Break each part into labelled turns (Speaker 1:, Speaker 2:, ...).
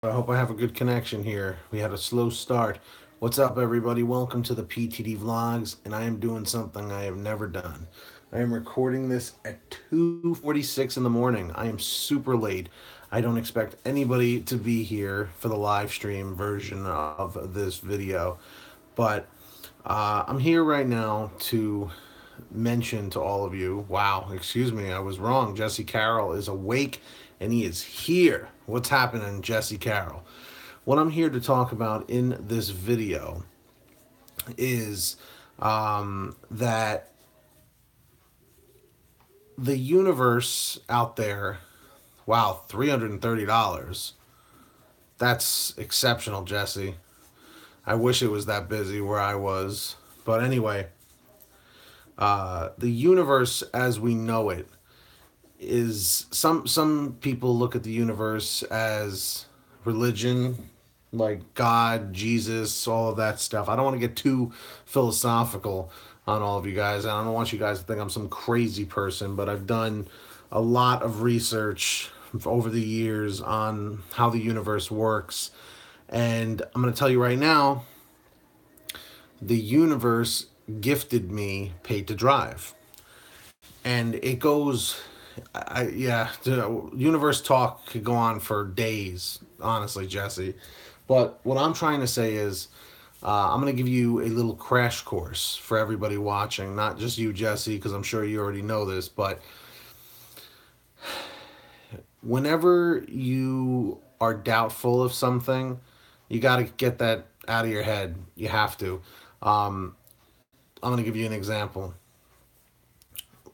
Speaker 1: I hope I have a good connection here. We had a slow start. What's up, everybody? Welcome to the PTD Vlogs, and I am doing something I have never done. I am recording this at 2:46 in the morning. I am super late. I don't expect anybody to be here for the live stream version of this video, but I'm here right now to mention to all of you. Wow, excuse me, I was wrong. Jesse Carroll is awake and he is here. What's happening, Jesse Carroll? What I'm here to talk about in this video is that the universe out there, wow, $330. That's exceptional, Jesse. I wish it was that busy where I was. But anyway, the universe as we know it is some people look at the universe as religion, like God, Jesus, all of that stuff. I don't want to get too philosophical on all of you guys. I don't want you guys to think I'm some crazy person, but I've done a lot of research over the years on how the universe works. And I'm going to tell you right now, the universe gifted me Paid to Drive. And it goes yeah, the universe talk could go on for days, honestly, Jesse. But what I'm trying to say is, I'm going to give you a little crash course for everybody watching, not just you, Jesse, because I'm sure you already know this. But whenever you are doubtful of something, you got to get that out of your head. You have to. I'm going to give you an example.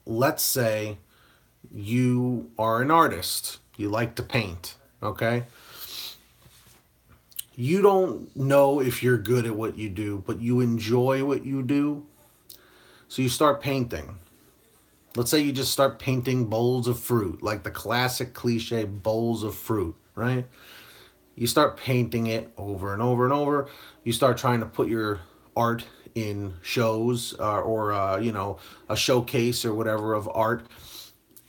Speaker 1: Let's say you are an artist. You like to paint, okay? You don't know if you're good at what you do, but you enjoy what you do. So you start painting. Let's say you just start painting bowls of fruit, like the classic cliche bowls of fruit, right? You start painting it over and over and over. You start trying to put your art in shows or a showcase or whatever of art.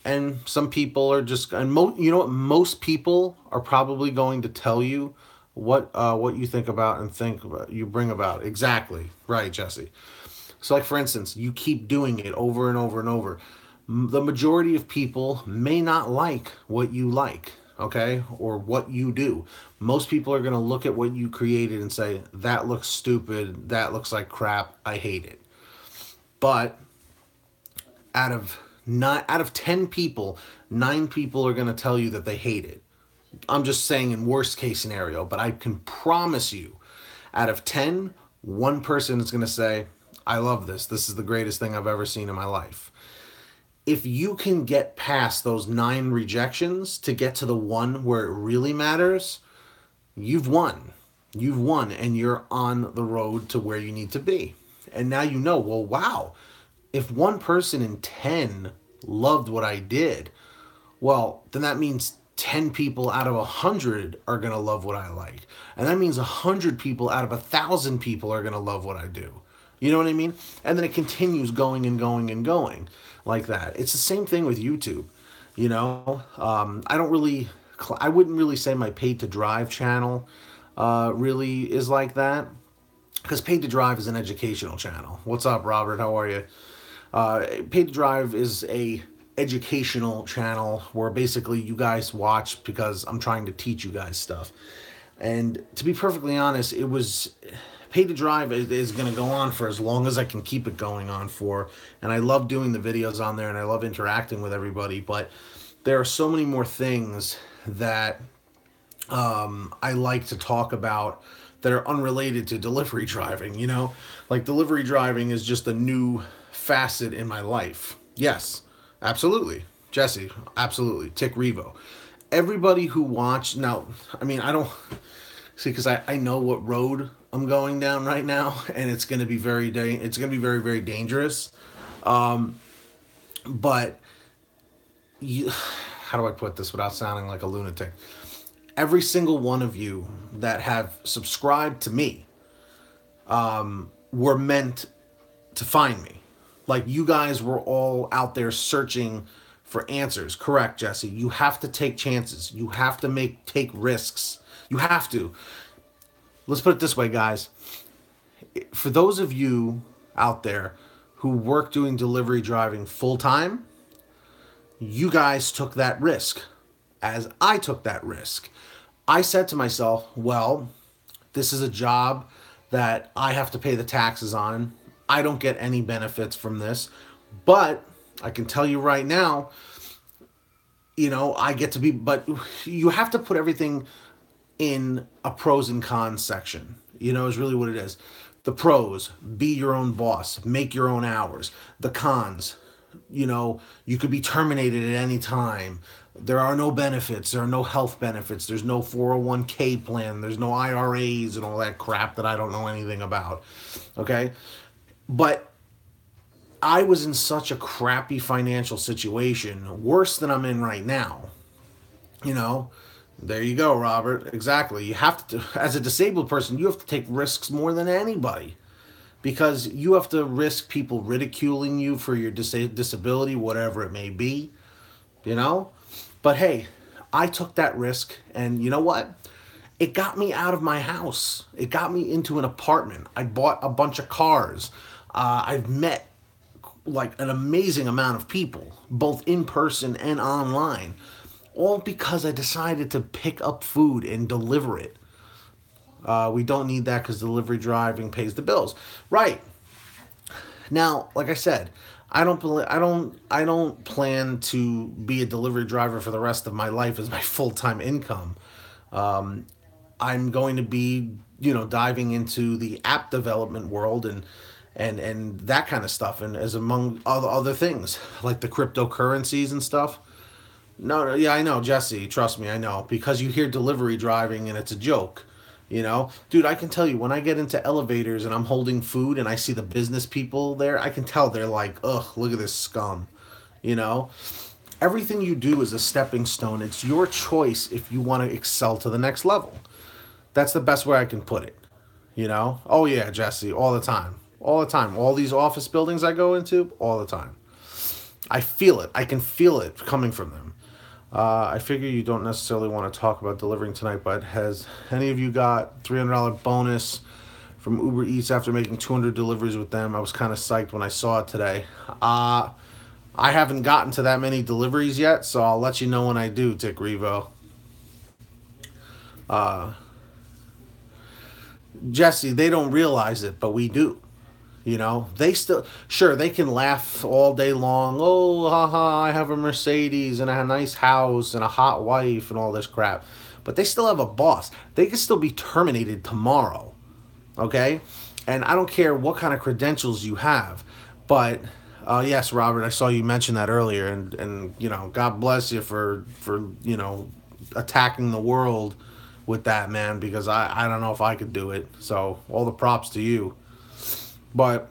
Speaker 1: And some people are just, and you know what, most people are probably going to tell you what you think about and think about, you bring about. Exactly right, Jesse. So, like for instance, you keep doing it over and over and over. The majority of people may not like what you like, okay, or what you do. Most people are going to look at what you created and say, that looks stupid, that looks like crap, I hate it. But out of out of 10 people, 9 people are going to tell you that they hate it. I'm just saying in worst case scenario, but I can promise you, out of 10, one person is going to say, I love this. This is the greatest thing I've ever seen in my life. If you can get past those 9 rejections to get to the one where it really matters, you've won. You've won, and you're on the road to where you need to be. And now you know, well, wow, if one person in 10 loved what I did, well, then that means 10 people out of 100 are going to love what I like. And that means 100 people out of 1,000 people are going to love what I do. You know what I mean? And then it continues going and going and going like that. It's the same thing with YouTube. I wouldn't really say my Paid to Drive channel really is like that. Because Paid to Drive is an educational channel. What's up, Robert? How are you? Paid to Drive is a educational channel where basically you guys watch because I'm trying to teach you guys stuff. And to be perfectly honest, it was Paid to Drive is going to go on for as long as I can keep it going on for. And I love doing the videos on there and I love interacting with everybody. But there are so many more things that I like to talk about that are unrelated to delivery driving, you know? Like delivery driving is just a new facet in my life. Yes, absolutely. Jesse, absolutely. Tick Revo. Everybody who watched, now, I mean, I don't, see, because I know what road I'm going down right now, and it's going to be it's going to be very, very dangerous. But how do I put this without sounding like a lunatic? Every single one of you that have subscribed to me were meant to find me. Like you guys were all out there searching for answers. Correct, Jesse. You have to take chances. You have to take risks You have to. Let's put it this way, guys. For those of you out there who work doing delivery driving full time, you guys took that risk as I took that risk. I said to myself, well, this is a job that I have to pay the taxes on. I don't get any benefits from this. But I can tell you right now, I get to be, but you have to put everything in a pros and cons section, is really what it is. The pros: be your own boss, make your own hours. The cons: you could be terminated at any time. There are no benefits. There are no health benefits. There's no 401k plan. There's no IRAs and all that crap that I don't know anything about. Okay? But I was in such a crappy financial situation, worse than I'm in right now. You know, there you go, Robert. Exactly. You have to, as a disabled person, you have to take risks more than anybody, because you have to risk people ridiculing you for your disability, whatever it may be, you know? But hey, I took that risk, and you know what? It got me out of my house. It got me into an apartment. I bought a bunch of cars. I've met like an amazing amount of people, both in person and online, all because I decided to pick up food and deliver it. We don't need that because delivery driving pays the bills, right? Now, like I said, I don't plan to be a delivery driver for the rest of my life as my full time income. I'm going to be, diving into the app development world and that kind of stuff, and as among other things like the cryptocurrencies and stuff. No, yeah, I know, Jesse. Trust me, I know, because you hear delivery driving and it's a joke. Dude, I can tell you, when I get into elevators and I'm holding food and I see the business people there, I can tell they're like, ugh, look at this scum. You know, everything you do is a stepping stone. It's your choice if you want to excel to the next level. That's the best way I can put it. Oh yeah, Jesse, all the time, all the time. All these office buildings I go into, all the time. I feel it. I can feel it coming from them. I figure you don't necessarily want to talk about delivering tonight, but has any of you got $300 bonus from Uber Eats after making 200 deliveries with them? I was kind of psyched when I saw it today. I haven't gotten to that many deliveries yet, so I'll let you know when I do, Tick Revo. Jesse, they don't realize it, but we do. They still, sure, they can laugh all day long. Oh, haha, I have a Mercedes and a nice house and a hot wife and all this crap. But they still have a boss. They can still be terminated tomorrow. Okay? And I don't care what kind of credentials you have. But, yes, Robert, I saw you mention that earlier. And God bless you for attacking the world with that, man, because I don't know if I could do it. So, all the props to you. But,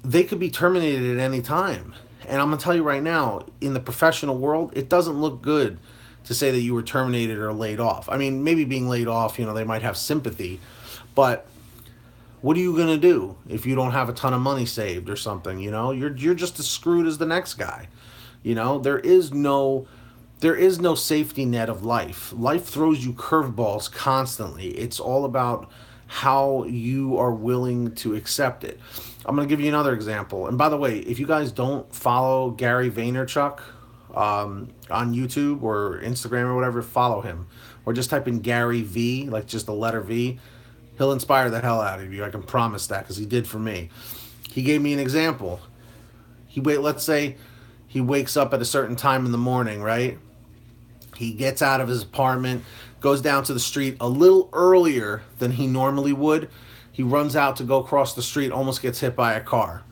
Speaker 1: they could be terminated at any time. And I'm going to tell you right now, in the professional world, it doesn't look good to say that you were terminated or laid off. I mean, maybe being laid off, they might have sympathy. But what are you going to do if you don't have a ton of money saved or something? You're just as screwed as the next guy. There is no safety net of life. Life throws you curveballs constantly. It's all about how you are willing to accept it. I'm going to give you another example. And by the way, if you guys don't follow Gary Vaynerchuk on YouTube or Instagram or whatever, follow him. Or just type in Gary V, like just the letter V. He'll inspire the hell out of you. I can promise that, because he did for me. He gave me an example. Let's say he wakes up at a certain time in the morning, right? He gets out of his apartment, goes down to the street a little earlier than he normally would. He runs out to go across the street, almost gets hit by a car.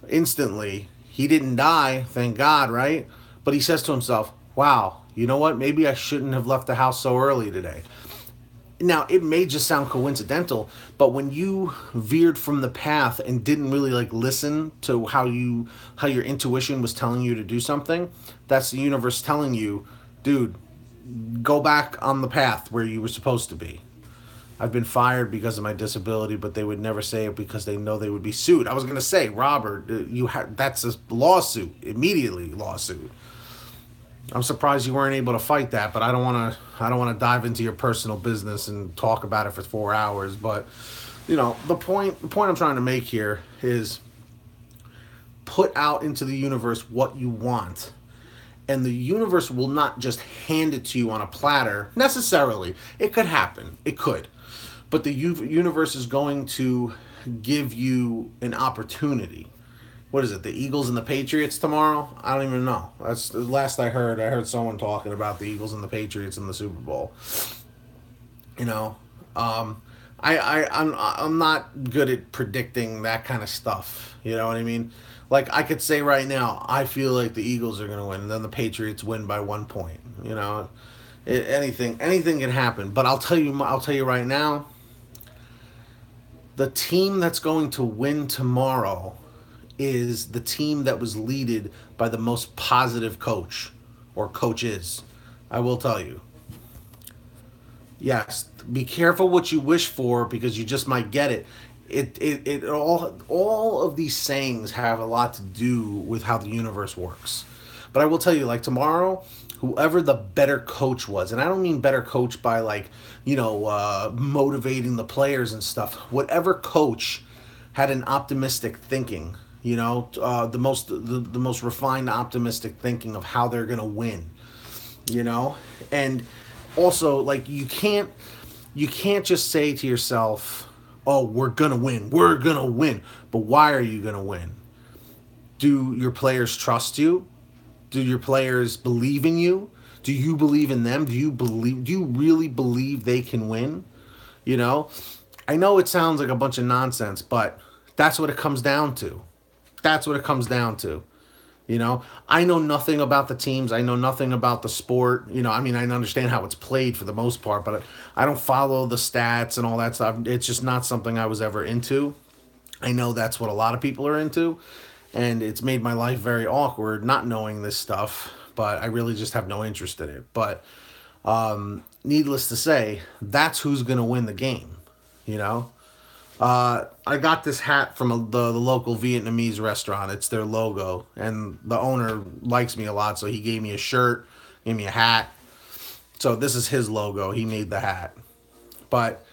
Speaker 1: Instantly, he didn't die, thank God, right? But he says to himself, wow, you know what? Maybe I shouldn't have left the house so early today. Now, it may just sound coincidental, but when you veered from the path and didn't really listen to how your intuition was telling you to do something, that's the universe telling you, dude, go back on the path where you were supposed to be. I've been fired because of my disability, but they would never say it because they know they would be sued. I was going to say, Robert, that's a lawsuit, immediately lawsuit. I'm surprised you weren't able to fight that, but I don't want to dive into your personal business and talk about it for 4 hours. But the point I'm trying to make here is put out into the universe what you want, and the universe will not just hand it to you on a platter necessarily. It could happen. It could. But the universe is going to give you an opportunity. What is it? The Eagles and the Patriots tomorrow? I don't even know. That's the last I heard. I heard someone talking about the Eagles and the Patriots in the Super Bowl. You know, um, I'm not good at predicting that kind of stuff. You know what I mean? Like I could say right now, I feel like the Eagles are going to win, and then the Patriots win by 1 point. Anything can happen. But I'll tell you right now, the team that's going to win tomorrow is the team that was leaded by the most positive coach or coaches. I will tell you. Yes, be careful what you wish for because you just might get it. All of these sayings have a lot to do with how the universe works. But I will tell you, like tomorrow, whoever the better coach was, and I don't mean better coach by like, motivating the players and stuff. Whatever coach had an optimistic thinking, the most refined optimistic thinking of how they're gonna win, and also like you can't just say to yourself, oh, we're gonna win, but why are you gonna win? Do your players trust you? Do your players believe in you? Do you believe in them? Do you really believe they can win? you know I know it sounds like a bunch of nonsense, but that's what it comes down to. That's what it comes down to. I know nothing about the teams. I know nothing about the sport. I mean, I understand how it's played for the most part, but I don't follow the stats and all that stuff. It's just not something I was ever into. I know that's what a lot of people are into, and it's made my life very awkward not knowing this stuff, but I really just have no interest in it. But needless to say, that's who's going to win the game, you know? I got this hat from the local Vietnamese restaurant. It's their logo, and the owner likes me a lot, so he gave me a shirt, gave me a hat. So this is his logo. He made the hat. But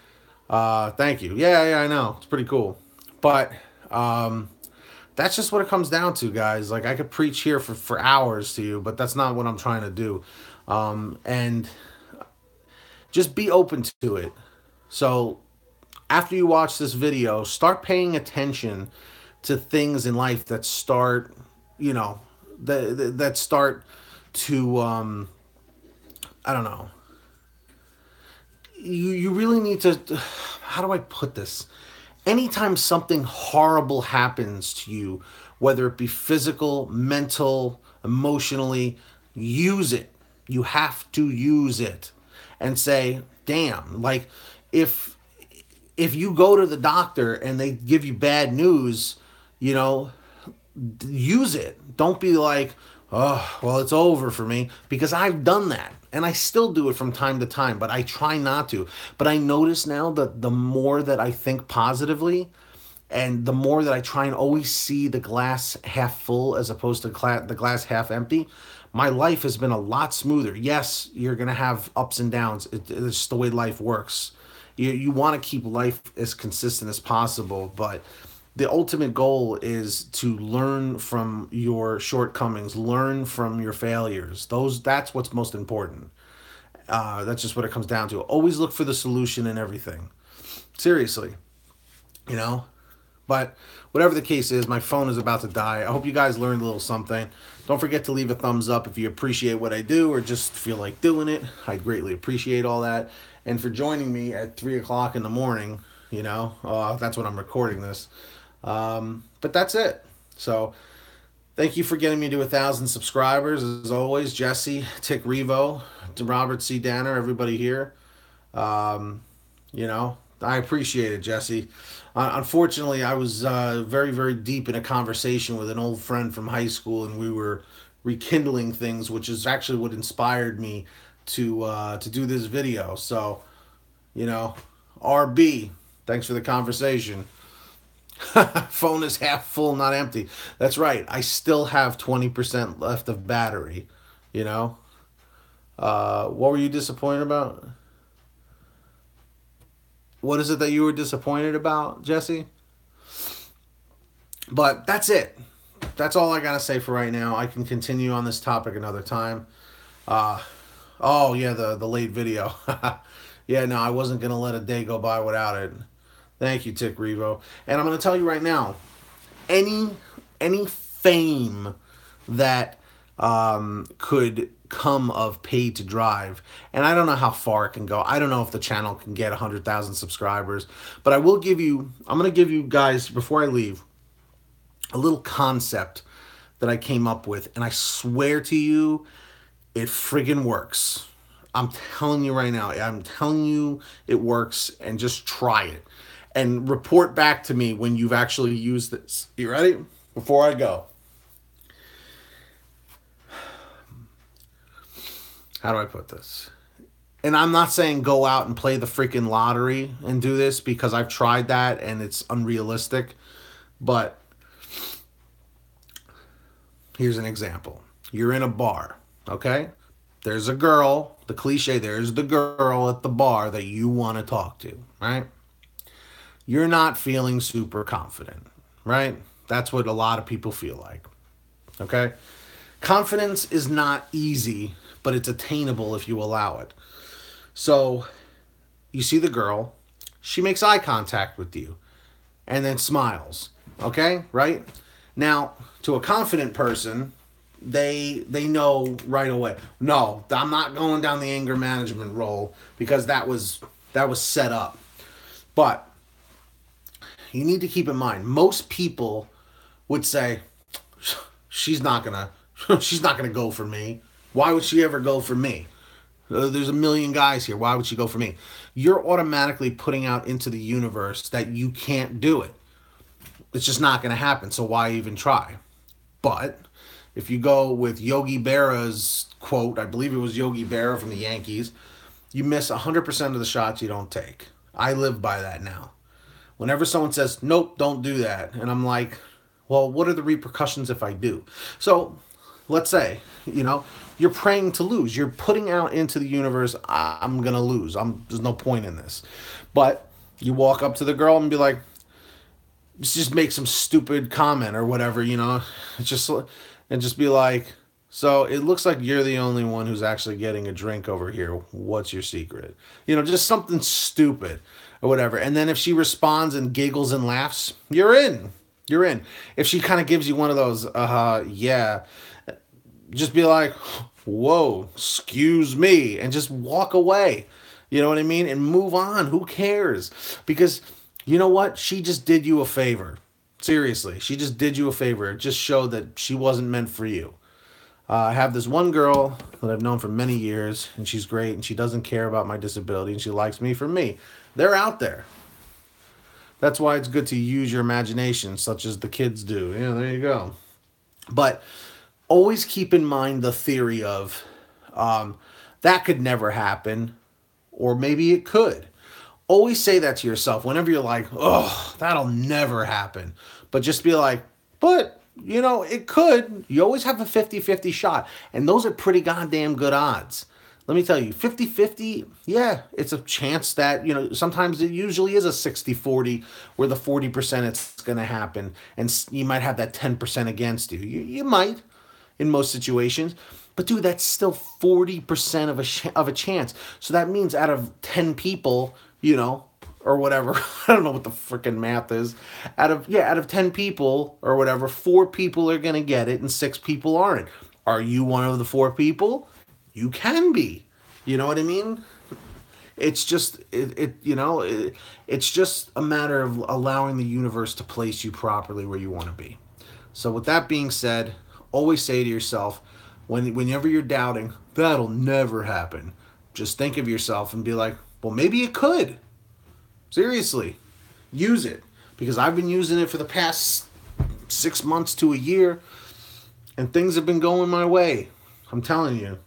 Speaker 1: thank you. Yeah, I know. It's pretty cool. But that's just what it comes down to, guys. Like I could preach here for hours to you, but that's not what I'm trying to do. And just be open to it. So after you watch this video, start paying attention to things in life that start, that start to, I don't know. You really need to, how do I put this? Anytime something horrible happens to you, whether it be physical, mental, emotionally, use it. You have to use it and say, damn, like if you go to the doctor and they give you bad news, you know, use it. Don't be like, oh, well, it's over for me, because I've done that. And I still do it from time to time, but I try not to. But I notice now that the more that I think positively, and the more that I try and always see the glass half full as opposed to the glass half empty, my life has been a lot smoother. Yes, you're going to have ups and downs. It's just the way life works. You want to keep life as consistent as possible, but the ultimate goal is to learn from your shortcomings, learn from your failures. That's what's most important. That's just what it comes down to. Always look for the solution in everything. Seriously, you know. But whatever the case is, my phone is about to die. I hope you guys learned a little something. Don't forget to leave a thumbs up if you appreciate what I do or just feel like doing it. I greatly appreciate all that. And for joining me at 3 o'clock in the morning, that's when I'm recording this. But that's it. So thank you for getting me to 1,000 subscribers. As always, Jesse, Tick Revo, to Robert C. Danner, everybody here. I appreciate it, Jesse. Unfortunately, I was very, very deep in a conversation with an old friend from high school, and we were rekindling things, which is actually what inspired me to do this video. So, RB, thanks for the conversation. Phone is half full, not empty. That's right. I still have 20% left of battery, What were you disappointed about? What is it that you were disappointed about, Jesse? But that's it. That's all I gotta say for right now. I can continue on this topic another time. Uh, oh yeah, the late video. Yeah, no, I wasn't gonna let a day go by without it. Thank you, Tick Revo. And I'm gonna tell you right now, any any fame that could come of paid to drive, and I don't know how far it can go. I don't know if the channel can get 100,000 subscribers, but I will give you. I'm gonna give you guys before I leave a little concept that I came up with, and I swear to you, it friggin' works. I'm telling you right now. I'm telling you it works, and just try it. And report back to me when you've actually used this. You ready? Before I go. How do I put this? And I'm not saying go out and play the freaking lottery and do this, because I've tried that and it's unrealistic. But here's an example. You're in a bar, okay? There's a girl, the cliche, there's the girl at the bar that you want to talk to, right? You're not feeling super confident, right? That's what a lot of people feel like, okay? Confidence is not easy, but it's attainable if you allow it. So you see the girl, she makes eye contact with you and then smiles, okay? Right? Now, to a confident person, they know right away. No, I'm not going down the anger management role, because that was set up. But you need to keep in mind, most people would say, she's not gonna go for me. Why would she ever go for me? There's a million guys here. Why would she go for me? You're automatically putting out into the universe that you can't do it. It's just not going to happen. So why even try? But if you go with Yogi Berra's quote, I believe it was Yogi Berra from the Yankees, you miss 100% of the shots you don't take. I live by that now. Whenever someone says, nope, don't do that, and I'm like, well, what are the repercussions if I do? So let's say, you're praying to lose. You're putting out into the universe, I'm going to lose. There's no point in this. But you walk up to the girl and be like, just make some stupid comment or whatever, and just be like, so it looks like you're the only one who's actually getting a drink over here. What's your secret? Just something stupid or whatever. And then if she responds and giggles and laughs, you're in. You're in. If she kind of gives you one of those, yeah, just be like, whoa, excuse me, and just walk away. You know what I mean? And move on. Who cares? Because you know what? She just did you a favor. Seriously, she just did you a favor. It just showed that she wasn't meant for you. I have this one girl that I've known for many years, and she's great, and she doesn't care about my disability, and she likes me for me. They're out there. That's why it's good to use your imagination, such as the kids do. Yeah, there you go. But always keep in mind the theory of that could never happen, or maybe it could. Always say that to yourself whenever you're like, oh, that'll never happen. But just be like, but, it could. You always have a 50-50 shot. And those are pretty goddamn good odds. Let me tell you, 50-50, yeah, it's a chance that, sometimes it usually is a 60-40 where the 40% it's going to happen. And you might have that 10% against you. You might in most situations. But, dude, that's still 40% of a chance. So that means out of 10 people, or whatever, I don't know what the freaking math is. Out of 10 people or whatever, 4 people are going to get it and 6 people aren't. Are you one of the 4 people? You can be. You know what I mean? It's just it's just a matter of allowing the universe to place you properly where you want to be. So with that being said, always say to yourself, whenever you're doubting, that'll never happen, just think of yourself and be like, well, maybe it could. Seriously, use it. Because I've been using it for the past 6 months to a year, and things have been going my way. I'm telling you,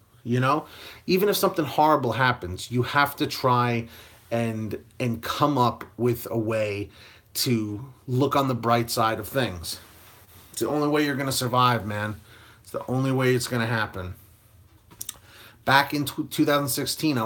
Speaker 1: even if something horrible happens, you have to try and come up with a way to look on the bright side of things. It's the only way you're going to survive, man. It's the only way it's going to happen. Back in 2016, I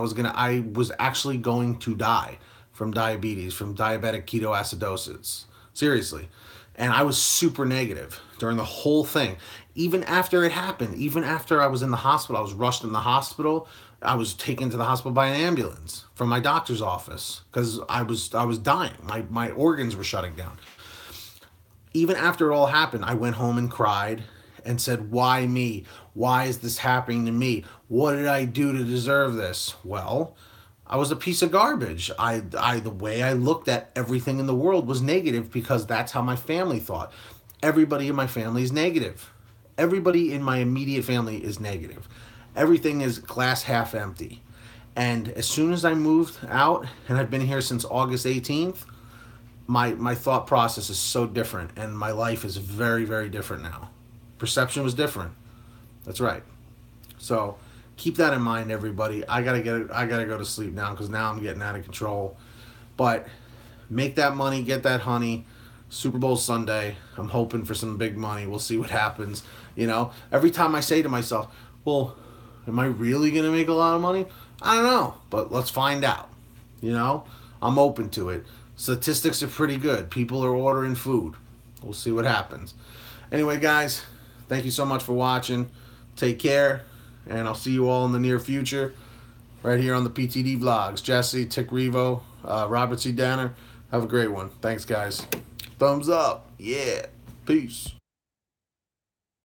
Speaker 1: was actually going to die from diabetes, from diabetic ketoacidosis. Seriously. And I was super negative during the whole thing. Even after it happened, even after I was in the hospital, I was rushed in the hospital. I was taken to the hospital by an ambulance from my doctor's office because I was dying. My organs were shutting down. Even after it all happened, I went home and cried and said, "Why me? Why is this happening to me? What did I do to deserve this?" Well, I was a piece of garbage. The way I looked at everything in the world was negative because that's how my family thought. Everybody in my family is negative. Everybody in my immediate family is negative. Everything is glass half empty. And as soon as I moved out, and I've been here since August 18th, my thought process is so different, and my life is very, very different now. Perception was different. That's right. So keep that in mind, everybody. I gotta go to sleep now because now I'm getting out of control. But make that money, get that honey. Super Bowl Sunday. I'm hoping for some big money. We'll see what happens. Every time I say to myself, "Well, am I really gonna make a lot of money?" I don't know, but let's find out. I'm open to it. Statistics are pretty good. People are ordering food. We'll see what happens. Anyway, guys, thank you so much for watching. Take care, and I'll see you all in the near future right here on the PTD Vlogs. Jesse, Tick Revo, Robert C. Danner. Have a great one. Thanks, guys. Thumbs up. Yeah. Peace.